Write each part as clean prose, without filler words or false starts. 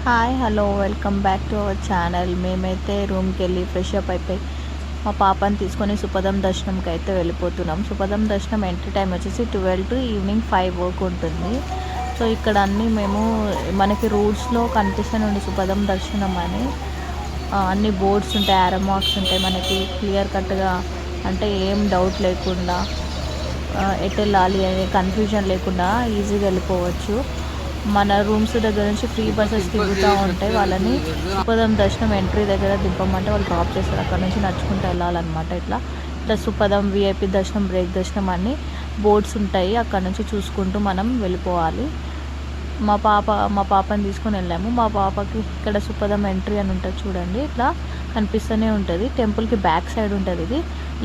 Hi hello welcome back to our channel. మేమైతే రూమ్కి వెళ్ళి ఫ్రెష్ అప్ అయిపోయి మా పాపని తీసుకొని సుపదం దర్శనంకి అయితే వెళ్ళిపోతున్నాం. సుపదం దర్శనం ఎంట్రీ టైం వచ్చేసి 12 to ఈవినింగ్ 5 వరకు ఉంటుంది. సో ఇక్కడ అన్నీ మేము మనకి రూట్స్లో కనిపిస్తూనే సుపదం దర్శనం అని అన్ని బోర్డ్స్ ఉంటాయి, యారో మార్క్స్ ఉంటాయి. మనకి క్లియర్ కట్గా అంటే ఏం డౌట్ లేకుండా ఎటు వెళ్ళాలి అనే కన్ఫ్యూజన్ లేకుండా ఈజీగా వెళ్ళిపోవచ్చు. మన రూమ్స్ దగ్గర నుంచి ఫ్రీ బస్సెస్ తిరుగుతూ ఉంటాయి. వాళ్ళని సుపదం దర్శనం ఎంట్రీ దగ్గర దింపమంటే వాళ్ళు డ్రాప్ చేస్తారు. అక్కడ నుంచి నడుచుకుంటూ వెళ్ళాలన్నమాట. ఇట్లా సుపదం విఐపి దర్శనం, బ్రేక్ దర్శనం అన్ని బోర్డ్స్ ఉంటాయి. అక్కడ నుంచి చూసుకుంటూ మనం వెళ్ళిపోవాలి. మా పాపని తీసుకొని వెళ్ళాము. మా పాపకి ఇక్కడ సుపదం ఎంట్రీ అని ఉంటుంది చూడండి, ఇట్లా కనిపిస్తూనే ఉంటుంది. టెంపుల్కి బ్యాక్ సైడ్ ఉంటుంది, ఇది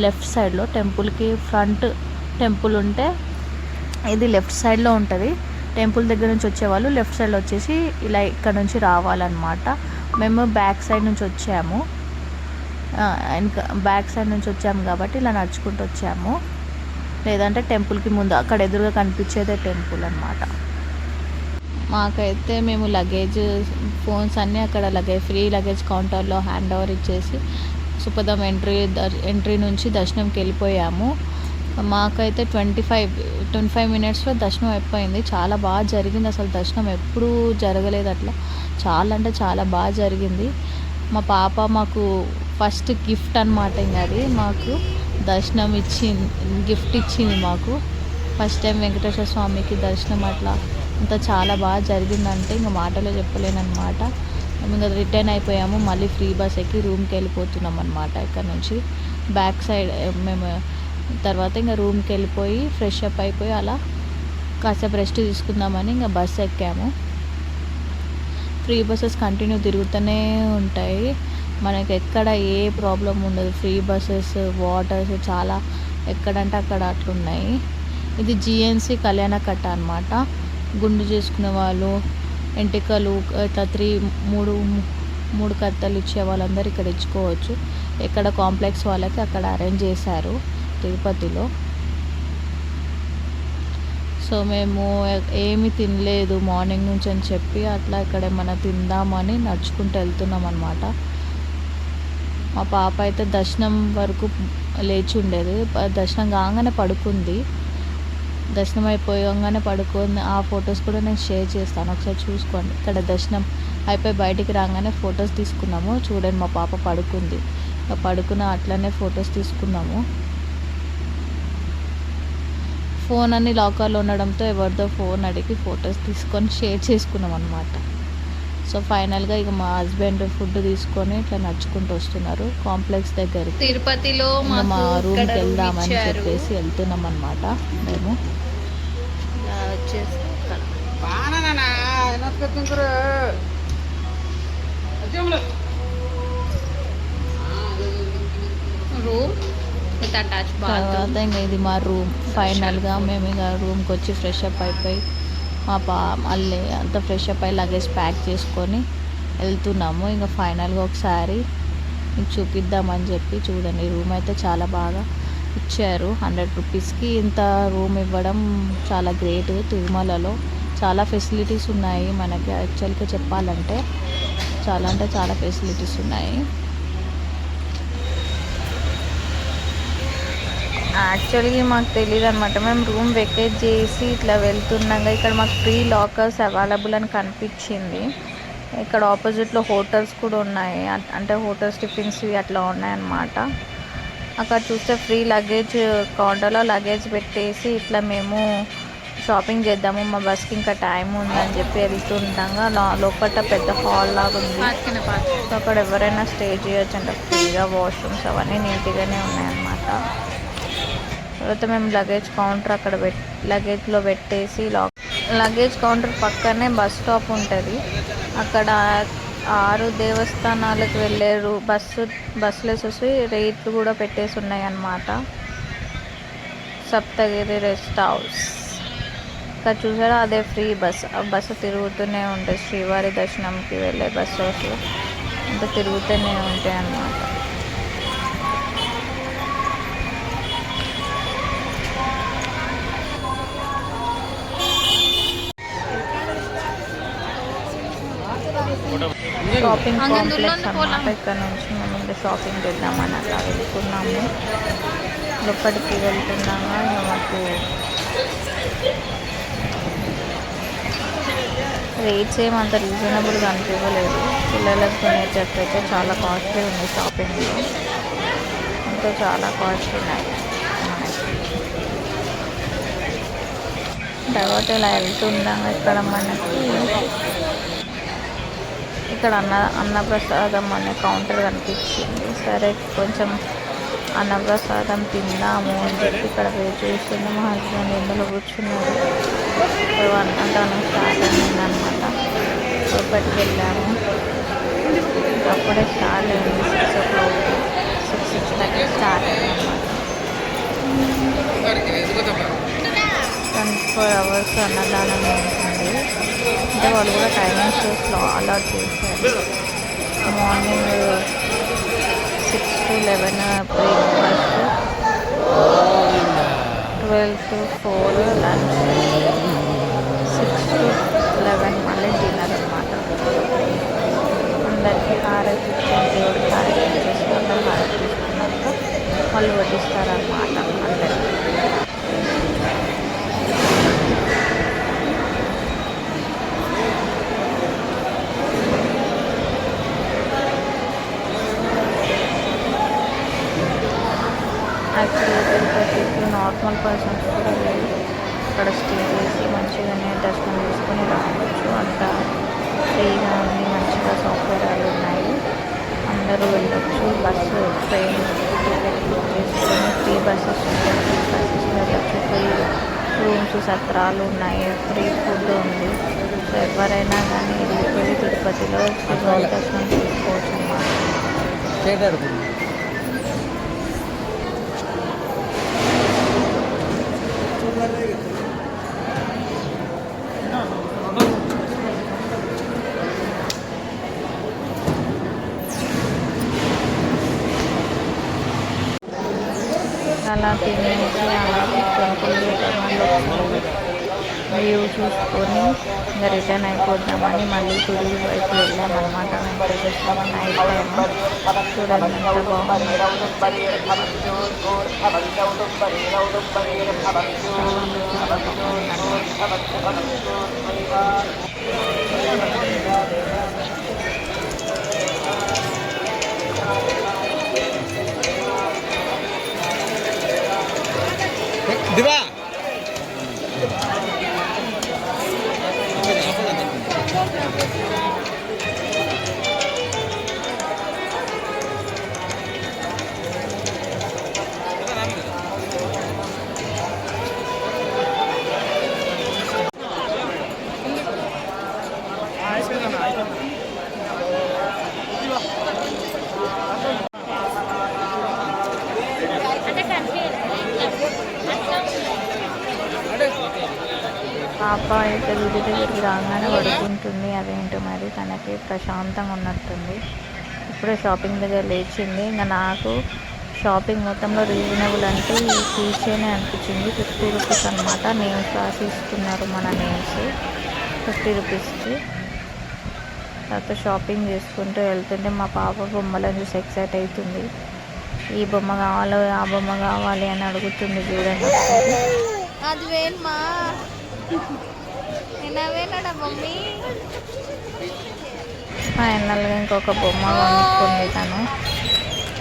లెఫ్ట్ సైడ్లో. టెంపుల్కి ఫ్రంట్ టెంపుల్ ఉంటే ఇది లెఫ్ట్ సైడ్లో ఉంటుంది. టెంపుల్ దగ్గర నుంచి వచ్చేవాళ్ళు లెఫ్ట్ సైడ్లో వచ్చేసి ఇలా ఇక్కడ నుంచి రావాలన్నమాట. మేము బ్యాక్ సైడ్ నుంచి వచ్చాము, ఇంకా బ్యాక్ సైడ్ నుంచి వచ్చాము కాబట్టి ఇలా నడుచుకుంటూ వచ్చాము. లేదంటే టెంపుల్కి ముందు అక్కడ ఎదురుగా కనిపించేదే టెంపుల్ అన్నమాట. మాకైతే మేము లగేజ్, ఫోన్స్ అన్నీ అక్కడ ఫ్రీ లగేజ్ కౌంటర్లో హ్యాండ్ ఓవర్ ఇచ్చేసి సుపదం ఎంట్రీ నుంచి దర్శనంకి వెళ్ళిపోయాము. మాకైతే 25 మినిట్స్లో దర్శనం అయిపోయింది. చాలా బాగా జరిగింది. అసలు దర్శనం ఎప్పుడూ జరగలేదు అట్లా. చాలా అంటే చాలా బాగా జరిగింది. మా పాప మాకు ఫస్ట్ గిఫ్ట్ అనమాట. ఇంకా అది మాకు దర్శనం గిఫ్ట్ ఇచ్చింది మాకు. ఫస్ట్ టైం వెంకటేశ్వర స్వామికి దర్శనం అట్లా అంతా చాలా బాగా జరిగిందంటే ఇంకా మాటలో చెప్పలేనమాట. మేము ఇంకా రిటర్న్ అయిపోయాము. మళ్ళీ ఫ్రీ బస్ ఎక్కి రూమ్కి వెళ్ళిపోతున్నాం అనమాట. ఇక్కడ నుంచి బ్యాక్ సైడ్ మేము తర్వాత ఇంకా రూమ్కి వెళ్ళిపోయి ఫ్రెష్ అప్ అయిపోయి అలా కాసేపు రెస్ట్ తీసుకుందామని ఇంకా బస్సు ఎక్కాము. ఫ్రీ బస్సెస్ కంటిన్యూ తిరుగుతూనే ఉంటాయి. మనకి ఎక్కడ ఏ ప్రాబ్లం ఉండదు. ఫ్రీ బస్సెస్, వాటర్స్ చాలా ఎక్కడంటే అక్కడ అట్లున్నాయి. ఇది జిఎన్సి కళ్యాణకట్ట అనమాట. గుండు చేసుకునే వాళ్ళు, ఎంటికలు ఇట్లా మూడు కత్తలు ఇచ్చే వాళ్ళందరూ ఇక్కడ ఇచ్చుకోవచ్చు. ఎక్కడ కాంప్లెక్స్ వాళ్ళకి అక్కడ అరేంజ్ చేశారు తిరుపతిలో. సో మేము ఏమి తినలేదు మార్నింగ్ నుంచి అని చెప్పి అట్లా ఇక్కడ ఏమైనా తిందామని నడుచుకుంటూ వెళ్తున్నాం అనమాట. మా పాప అయితే దర్శనం వరకు లేచి ఉండేది. దర్శనం కాగానే పడుకుంది. దర్శనం అయిపోయాగానే పడుకుంది. ఆ ఫొటోస్ కూడా నేను షేర్ చేస్తాను, ఒకసారి చూసుకోండి. ఇక్కడ దర్శనం అయిపోయి బయటికి రాగానే ఫొటోస్ తీసుకున్నాము. చూడండి, మా పాప పడుకుంది. పడుకున్న అట్లనే ఫొటోస్ తీసుకున్నాము. ఫోన్ అన్ని లాకర్లో ఉండడంతో ఎవరిదో ఫోన్ అడిగి ఫొటోస్ తీసుకొని షేర్ చేసుకున్నాం అనమాట. సో ఫైనల్గా ఇక మా హస్బెండ్ ఫుడ్ తీసుకొని ఇట్లా నడుచుకుంటూ వస్తున్నారు కాంప్లెక్స్ దగ్గరికి. తిరుపతిలో మా రూమ్కి వెళ్దామని చెప్పేసి వెళ్తున్నాం అనమాట. మేము రూమ్ తర్వాత ఇంకా ఇది మా రూమ్. ఫైనల్గా మేము ఇక రూమ్కి వచ్చి ఫ్రెష్ అప్ అయిపోయి మళ్ళీ అంతా ఫ్రెష్ అప్ అయ్యి లగేజ్ ప్యాక్ చేసుకొని వెళ్తున్నాము. ఇంకా ఫైనల్గా ఒకసారి మీకు చూపిద్దామని చెప్పి చూడండి. రూమ్ అయితే చాలా బాగా ఇచ్చారు. 100 రూపీస్కి ఇంత రూమ్ ఇవ్వడం చాలా గ్రేట్. తిరుమలలో చాలా ఫెసిలిటీస్ ఉన్నాయి మనకి. యాక్చువల్గా చెప్పాలంటే చాలా అంటే చాలా ఫెసిలిటీస్ ఉన్నాయి. యాక్చువల్గా మాకు తెలియదు అనమాట. మేము రూమ్ వెకేట్ చేసి ఇట్లా వెళ్తున్నాగా ఇక్కడ మాకు ఫ్రీ లాకర్స్ అవైలబుల్ అని కనిపించింది. ఇక్కడ ఆపోజిట్లో హోటల్స్ కూడా ఉన్నాయి, అంటే హోటల్స్ టిఫిన్స్ అట్లా ఉన్నాయన్నమాట. అక్కడ చూస్తే ఫ్రీ లగేజ్ కౌంటర్లో లగేజ్ పెట్టేసి ఇట్లా మేము షాపింగ్ చేద్దాము, మా బస్కి ఇంకా టైం ఉందని చెప్పి వెళ్తుండగా లోపల పెద్ద హాల్ లాగా ఉంది. సో అక్కడ ఎవరైనా స్టే చేయొచ్చు అంటే ఫ్రీగా. వాష్రూమ్స్ అవన్నీ నీట్గానే ఉన్నాయన్నమాట. తర్వాత మేము లగేజ్ కౌంటర్ అక్కడ లగేజ్లో పెట్టేసి లగేజ్ కౌంటర్ పక్కనే బస్ స్టాప్ ఉంటుంది. అక్కడ 6 దేవస్థానాలకు వెళ్ళారు బస్సులు వచ్చి రేట్లు కూడా పెట్టేసి ఉన్నాయి అన్నమాట. సప్తగిరి రెస్ట్ హౌస్ ఇక్కడ చూసారా, అదే ఫ్రీ బస్. ఆ బస్సు తిరుగుతూనే ఉంటాయి. శ్రీవారి దర్శనంకి వెళ్ళే బస్సెస్ అంతా తిరుగుతూనే ఉంటాయి అన్నమాట. షాపింగ్ కాంప్లెక్స్ అన్నమాట. ఇక్కడ నుంచి మేము ఇంకా షాపింగ్ చేద్దామని అట్లా వెళ్తున్నాము. లోపలికి వెళ్తున్నాము. ఇంకా మాకు రేట్స్ ఏమంత రీజనబుల్గా అనిపించలేదు. పిల్లలకు కొనేటట్టు అయితే చాలా కాస్ట్లీ ఉంది షాపింగ్లో. ఇంకా చాలా కాస్ట్ ఉన్నాయి మనకి. తర్వాత ఇలా వెళ్తున్నాము. ఇక్కడ మనకి ఇక్కడ అన్నప్రసాదం అనే కౌంటర్ కనిపించింది. సరే కొంచెం అన్నప్రసాదం తిందాము అని చెప్పి ఇక్కడ వెయిట్ చేస్తుంది. మా హస్బెండ్ ఇందులో కూర్చున్నారు. అన్నం స్టార్ట్ అయింది అనమాట. లోపలికి వెళ్ళాము. అప్పుడే స్టార్ట్ అయింది. 6:30 స్టార్ట్ అయింది అనమాట. 24 hours అన్నదానం ఉంటుంది. అంటే వాళ్ళు కూడా టైమింగ్స్లో అలాట్ చేశారు. Morning 6 to 11 breakfast, 12 to 4 lunch, 6 to 11 మళ్ళీ డిన్నర్ అనమాట. అందరికీ హారతి ఇచ్చేసి దేవుడికి హారతి ఇచ్చేసి అందరూ హారతి తీసుకున్నాక వాళ్ళు వడ్డిస్తారనమాట అందరికీ. యాక్చువల్గా తిరుపతికి నార్మల్ పర్సన్స్ కూడా వెళ్ళి అక్కడ స్టే చేసి మంచిగానే దర్శనం చేసుకొని రావచ్చు. అంతా ఫ్రీగా ఉంది. మంచిగా సౌకర్యాలు ఉన్నాయి. అందరూ వెళ్ళొచ్చు. బస్సు ట్రైన్ టికెట్ బుక్ చేసుకొని ఫ్రీ బస్సెస్ ఉంటాయి. ఫ్రీ బస్సెస్ వెళ్ళొచ్చు. ఫ్రీ రూమ్స్ సత్రాలు ఉన్నాయి. ఫ్రీ ఫుడ్ ఉంది. సో ఎవరైనా కానీ వెళ్ళి తిరుపతిలో శ్రీవారి దర్శనం చేసుకోవచ్చు అన్నమాట. అలా తినేసి అలా టెంపుల్ వ్యూ చూసుకొని ఇంకా రిటర్న్ అయిపోద్దామని మళ్ళీ గుడి వైపు వెళ్ళామన్నమాట. వెంకటేశ్వర నైట్ టైం చూడండి ఎంత బాగుంది. దివా పాప అయితే గుడి దగ్గరికి రాగానే పడుకుంటుంది. అదేంటో మరి తనకి ప్రశాంతంగా ఉన్నట్టుంది. ఇప్పుడే షాపింగ్ దగ్గర లేచింది. ఇంకా నాకు షాపింగ్ మొత్తంలో రీజనబుల్ అంటే ఈ కీచైనే అనిపించింది. 50 రూపీస్ అనమాట. నేమ్స్ రాసి ఇస్తున్నారు. మన నేమ్స్ 50 రూపీస్కి. తర్వాత షాపింగ్ చేసుకుంటూ వెళ్తుంటే మా పాప బొమ్మలను చూసి ఎక్సైట్ అవుతుంది. ఈ బొమ్మ కావాలి, ఆ బొమ్మ కావాలి అని అడుగుతుంది. చూడండి అది వేణమా ఎన్నవేనాడా మమ్మీ. ఫైనల్గా ఇంకొక బొమ్మ కొనుక్కుంది. తను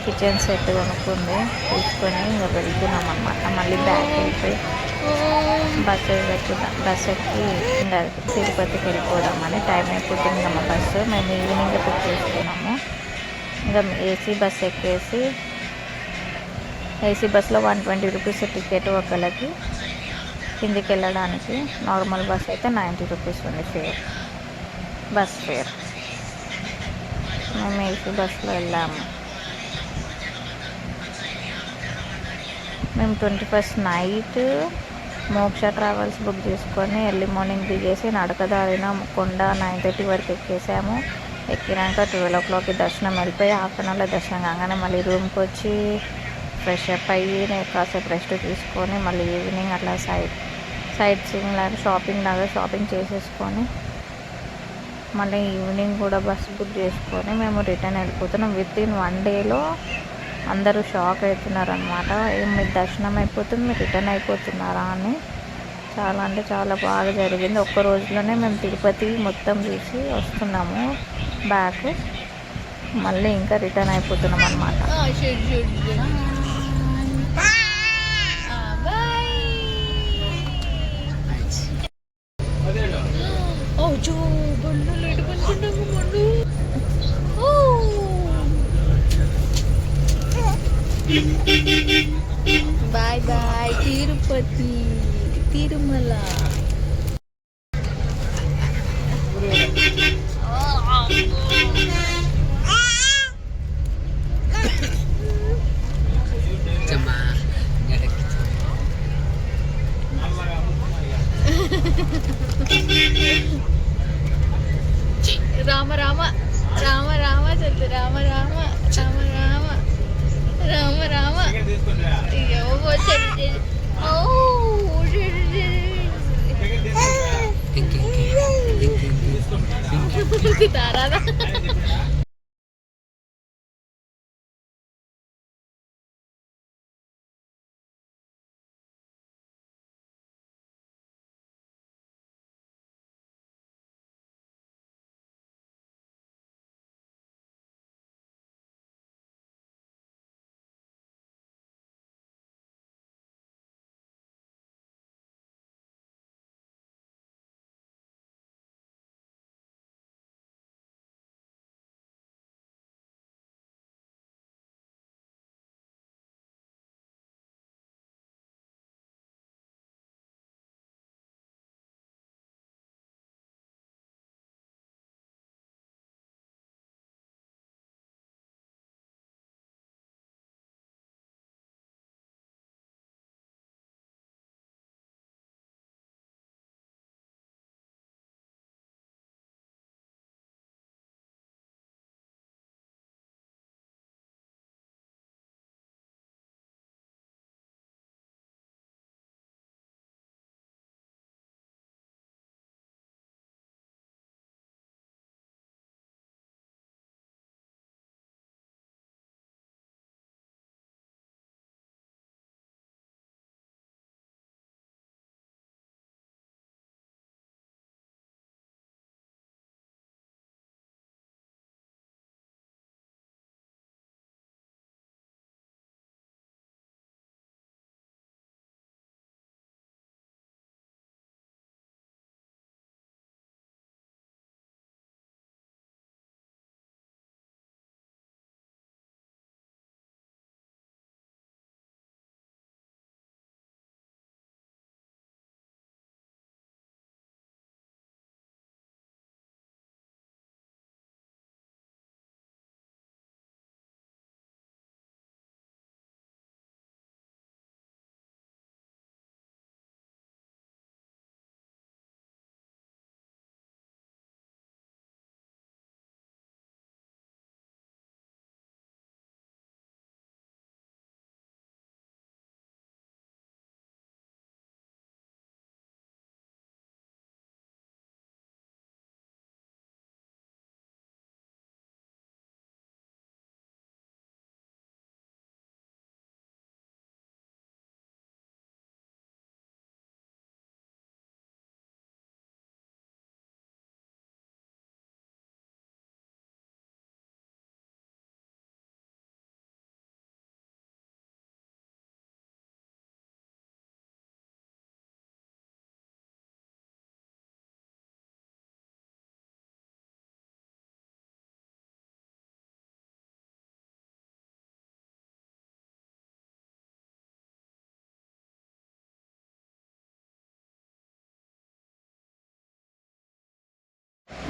కిచెన్ సెట్ కొనుక్కుంది. తీసుకొని ఇంకా వెళ్తున్నాం అన్నమాట. మళ్ళీ బ్యాక్ వెళ్ళిపోయి బస్ ఎక్కి ఇంకా తిరుపతికి వెళ్ళిపోదామని. టైం అయిపోతుంది ఇంకా మా బస్సు. మేము ఈవినింగ్ బుక్ చేసుకున్నాము. ఇంకా ఏసీ బస్ ఎక్కేసి ఏసీ బస్సులో 120 రూపీస్ టికెట్ ఒకళ్ళకి. కిందికి వెళ్ళడానికి నార్మల్ బస్ అయితే 90 రూపీస్ ఉంది ఫేర్, బస్ ఫేర్. మేము ఏసీ బస్సులో వెళ్ళాము. మేము 21st నైట్ మోక్ష ట్రావెల్స్ బుక్ చేసుకొని ఎర్లీ మార్నింగ్ దిగేసి నడకదారిన కొండ 9:30 వరకు ఎక్కేసాము. ఎక్కినాక 12 o'clockకి దర్శనం వెళ్ళిపోయి హాఫ్ అన్ అవర్లో దర్శనం కాగానే మళ్ళీ రూమ్కి వచ్చి ఫ్రెష్ అప్ అయ్యి కాసేపు రెస్ట్ తీసుకొని మళ్ళీ ఈవినింగ్ అట్లా సైట్ సీయింగ్ లాగా షాపింగ్ చేసేసుకొని మళ్ళీ ఈవినింగ్ కూడా బస్ బుక్ చేసుకొని మేము రిటర్న్ వెళ్ళిపోతున్నాం. విత్ ఇన్ 1 డేలో అందరూ షాక్ అవుతున్నారు అనమాట. ఏం మీరు దర్శనం అయిపోతుంది, మీరు రిటర్న్ అయిపోతున్నారా అని. చాలా అంటే చాలా బాగా జరిగింది. ఒక్క రోజులోనే మేము తిరుపతి మొత్తం చూసి వస్తున్నాము బ్యాక్. మళ్ళీ ఇంకా రిటర్న్ అయిపోతున్నాం అనమాట. Bye bye Tirupati Tirumala. రామ రామ రామ రామ చల్లు రామ రామ రామ రామ రామ రామ. అయ్యో తారాదా.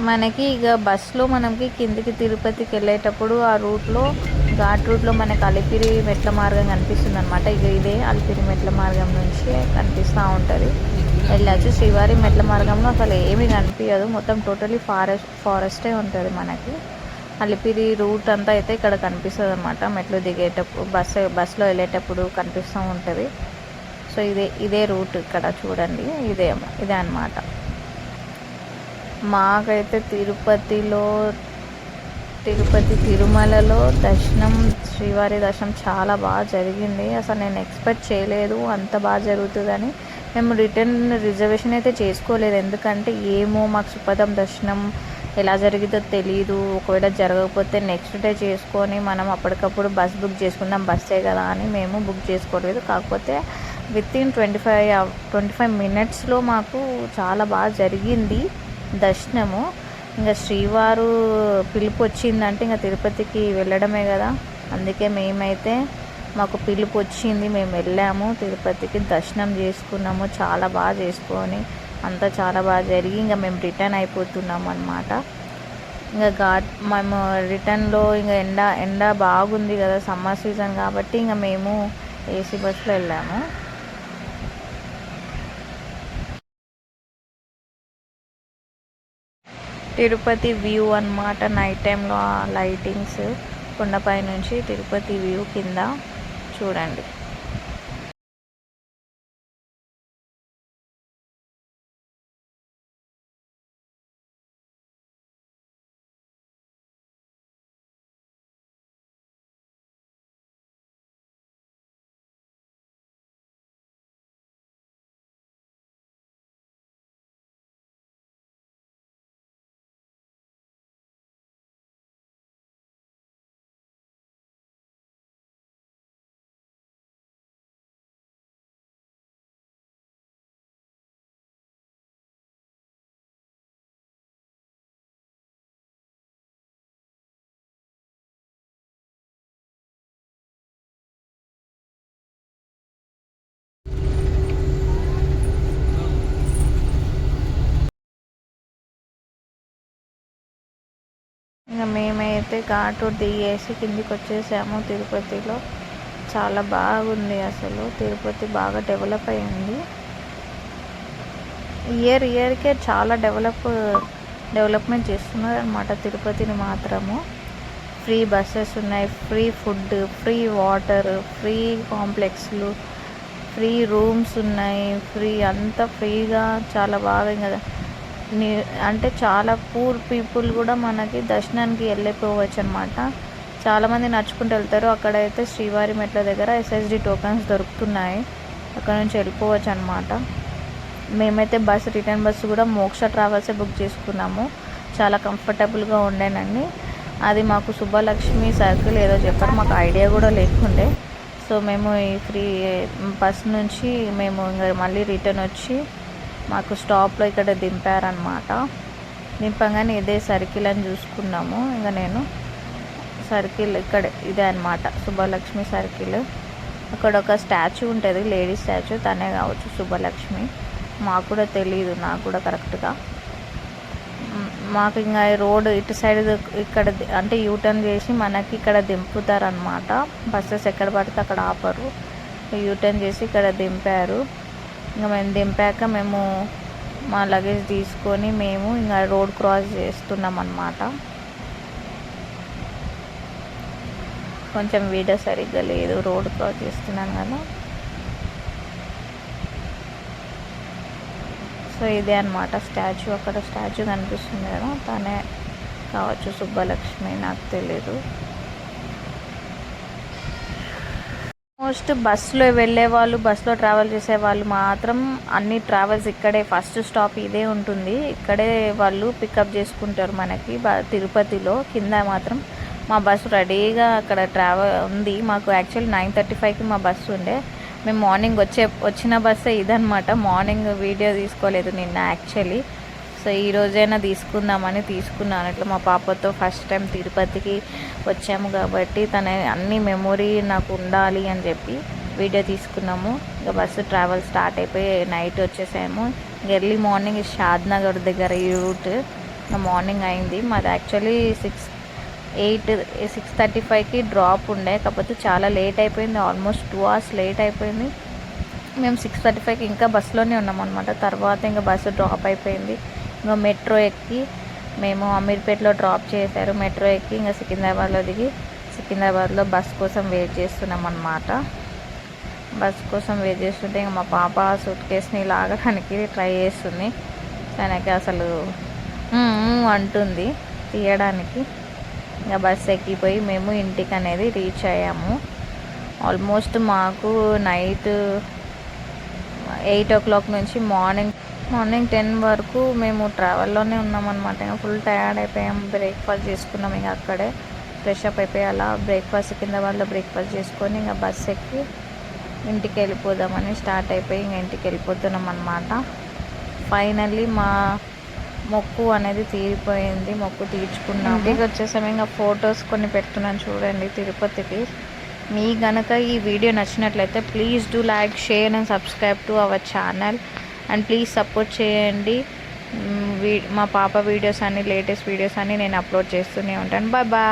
మనకి ఇక బస్సులో మనకి కిందికి తిరుపతికి వెళ్ళేటప్పుడు ఆ రూట్లో ఘాట్ రూట్లో మనకి అలిపిరి మెట్ల మార్గం కనిపిస్తుంది అనమాట. ఇక ఇదే అలిపిరి మెట్ల మార్గం నుంచి కనిపిస్తూ ఉంటుంది. వెళ్ళచ్చు. శ్రీవారి మెట్ల మార్గంలో అసలు ఏమీ కనిపించదు, మొత్తం టోటలీ ఫారెస్టే ఉంటుంది మనకి. అలిపిరి రూట్ అంతా అయితే ఇక్కడ కనిపిస్తుంది అనమాట. మెట్లు దిగేటప్పుడు బస్సులో వెళ్ళేటప్పుడు కనిపిస్తూ ఉంటుంది. సో ఇదే రూట్ ఇక్కడ చూడండి, ఇదే అన్నమాట. మాకైతే తిరుమలలో దర్శనం, శ్రీవారి దర్శనం చాలా బాగా జరిగింది. అసలు నేను ఎక్స్పెక్ట్ చేయలేదు అంత బాగా జరుగుతుందని. మేము రిటర్న్ రిజర్వేషన్ అయితే చేసుకోలేదు, ఎందుకంటే ఏమో మాకు సుపదం దర్శనం ఎలా జరిగిందో తెలీదు. ఒకవేళ జరగకపోతే నెక్స్ట్ డే చేసుకొని మనం అప్పటికప్పుడు బస్ బుక్ చేసుకుందాం, బస్సే కదా అని మేము బుక్ చేసుకోలేదు. కాకపోతే వితిన్ 25 మినిట్స్లో మాకు చాలా బాగా జరిగింది దర్శనము. ఇంకా శ్రీవారు పిలుపు వచ్చిందంటే ఇంకా తిరుపతికి వెళ్ళడమే కదా. అందుకే మేమైతే మాకు పిలుపు వచ్చింది, మేము వెళ్ళాము తిరుపతికి, దర్శనం చేసుకున్నాము. చాలా బాగా చేసుకొని అంతా చాలా బాగా జరిగి ఇంకా మేము రిటర్న్ అయిపోతున్నాము అన్నమాట. ఇంకా మేము రిటర్న్లో ఇంకా ఎండ బాగుంది కదా, సమ్మర్ సీజన్ కాబట్టి ఇంకా మేము ఏసీ బస్సులో వెళ్ళాము. తిరుపతి వ్యూ అన్నమాట. నైట్ టైంలో ఆ లైటింగ్స్, కొండపై నుంచి తిరుపతి వ్యూ కింద చూడండి. ఇంకా మేమైతే ఘాట్ రోడ్ దిగేసి కిందికి వచ్చేసాము. తిరుపతిలో చాలా బాగుంది, అసలు తిరుపతి బాగా డెవలప్ అయింది. ఇయర్కే చాలా డెవలప్మెంట్ చేస్తున్నారు అనమాట తిరుపతిని మాత్రము. ఫ్రీ బస్సెస్ ఉన్నాయి, free food, free water, free కాంప్లెక్స్లు, ఫ్రీ రూమ్స్ ఉన్నాయి, ఫ్రీ అంతా ఫ్రీగా చాలా బాగా. ఇంకా అంటే చాలా పూర్ పీపుల్ కూడా మనకి దర్శనానికి వెళ్ళిపోవచ్చు అనమాట. చాలామంది నడుచుకుంటూ వెళ్తారు. అక్కడైతే శ్రీవారి మెట్ల దగ్గర SSD టోకెన్స్ దొరుకుతున్నాయి, అక్కడ నుంచి వెళ్ళిపోవచ్చు అనమాట. మేమైతే రిటర్న్ బస్సు కూడా మోక్ష ట్రావెల్సే బుక్ చేసుకున్నాము. చాలా కంఫర్టబుల్గా ఉండేనండి. అది మాకు శుభలక్ష్మి సర్కిల్ ఏదో చెప్పారు, మాకు ఐడియా కూడా లేకుండే. సో మేము ఈ ఫ్రీ బస్ నుంచి మేము ఇంకా మళ్ళీ రిటర్న్ వచ్చి మాకు స్టాప్లో ఇక్కడ దింపారనమాట. దింపగానే ఇదే సర్కిల్ అని చూసుకున్నాము. ఇంకా నేను సర్కిల్ ఇక్కడ ఇదే అనమాట, శుభలక్ష్మి సర్కిల్. అక్కడ ఒక స్టాచ్యూ ఉంటుంది, లేడీ స్టాచ్యూ, తనే కావచ్చు శుభలక్ష్మి. మాకు కూడా తెలియదు, నాకు కూడా కరెక్ట్గా. మాకు ఇంకా రోడ్ ఇటు సైడ్ ఇక్కడ అంటే యూటర్న్ చేసి మనకి ఇక్కడ దింపుతారనమాట. బస్సెస్ ఎక్కడ పడితే అక్కడ ఆపరు, యూటర్న్ చేసి ఇక్కడ దింపారు. ఇంకా మేము దింపాక మేము మా లగేజ్ తీసుకొని మేము ఇంకా రోడ్ క్రాస్ చేస్తున్నాం అన్నమాట. కొంచెం వీడియో సరిగ్గా లేదు, రోడ్ క్రాస్ చేస్తున్నాను కదా. సో ఇదే అనమాట స్టాచ్యూ, అక్కడ స్టాచ్యూ కనిపిస్తుంది కదా, తనే కావచ్చు శుభలక్ష్మి, నాకు తెలీదు. ఆల్మోస్ట్ బస్సులో వెళ్ళే వాళ్ళు, బస్సులో ట్రావెల్ చేసే వాళ్ళు మాత్రం అన్ని ట్రావెల్స్ ఇక్కడే ఫస్ట్ స్టాప్ ఇదే ఉంటుంది, ఇక్కడే వాళ్ళు పికప్ చేసుకుంటారు మనకి. తిరుపతిలో కింద మాత్రం మా బస్సు రెడీగా అక్కడ ట్రావెల్ ఉంది. మాకు యాక్చువల్లీ 9:35కి మా బస్సు ఉండే. మేము మార్నింగ్ వచ్చిన బస్సే ఇదనమాట. మార్నింగ్ వీడియో తీసుకోలేదు నిన్న యాక్చువల్లీ. సో ఈరోజైనా తీసుకుందామని తీసుకున్నాను. ఇట్లా మా పాపతో ఫస్ట్ టైం తిరుపతికి వచ్చాము కాబట్టి తన అన్ని మెమొరీ నాకు ఉండాలి అని చెప్పి వీడియో తీసుకున్నాము. ఇంకా బస్సు ట్రావెల్ స్టార్ట్ అయిపోయి నైట్ వచ్చేసాము. ఎర్లీ మార్నింగ్ షాద్నగర్ దగ్గర ఈ రూట్ మార్నింగ్ అయింది. మాది యాక్చువల్లీ 6:35కి డ్రాప్ ఉండే, కాకపోతే చాలా లేట్ అయిపోయింది, ఆల్మోస్ట్ 2 hours లేట్ అయిపోయింది. మేము 6:35కి ఇంకా బస్సులోనే ఉన్నాం అనమాట. తర్వాత ఇంకా బస్సు డ్రాప్ అయిపోయింది. ఇంకా మెట్రో ఎక్కి మేము అమీర్పేటలో డ్రాప్ చేశారు. మెట్రో ఎక్కి ఇంకా సికింద్రాబాద్లో దిగి సికింద్రాబాద్లో బస్ కోసం వెయిట్ చేస్తున్నాం అన్నమాట. బస్ కోసం వెయిట్ చేస్తుంటే ఇంకా మా పాప సూట్ కేసుని లాగడానికి ట్రై చేస్తుంది. తనకి అసలు అంటుంది తీయడానికి. ఇంకా బస్ ఎక్కిపోయి మేము ఇంటికి అనేది రీచ్ అయ్యాము. ఆల్మోస్ట్ మాకు నైట్ 8 o'clock నుంచి మార్నింగ్ 10 వరకు మేము ట్రావెల్లోనే ఉన్నామన్నమాట. ఇంకా ఫుల్ టయర్డ్ అయిపోయాం. బ్రేక్ఫాస్ట్ చేసుకున్నాం, ఇంకా అక్కడే ఫ్రెష్ అప్ అయిపోయి అలా బ్రేక్ఫాస్ట్ కింద వాళ్ళు బ్రేక్ఫాస్ట్ చేసుకొని ఇంకా బస్ ఎక్కి ఇంటికి వెళ్ళిపోదామని స్టార్ట్ అయిపోయి ఇంకా ఇంటికి వెళ్ళిపోతున్నాం అన్నమాట. ఫైనల్లీ మా మొక్కు అనేది తీరిపోయింది, మొక్కు తీర్చుకున్నాము. ఇంటికి వచ్చేసాము. ఇంకా ఫొటోస్ కొన్ని పెడుతున్నాను చూడండి తిరుపతికి. మీ గనక ఈ వీడియో నచ్చినట్లయితే please do like, share and subscribe to our channel and please support చేయండి. మా పాప వీడియోస్ అన్ని, లేటెస్ట్ వీడియోస్ అన్ని నేను అప్లోడ్ చేస్తూనే ఉంటాను. Bye bye.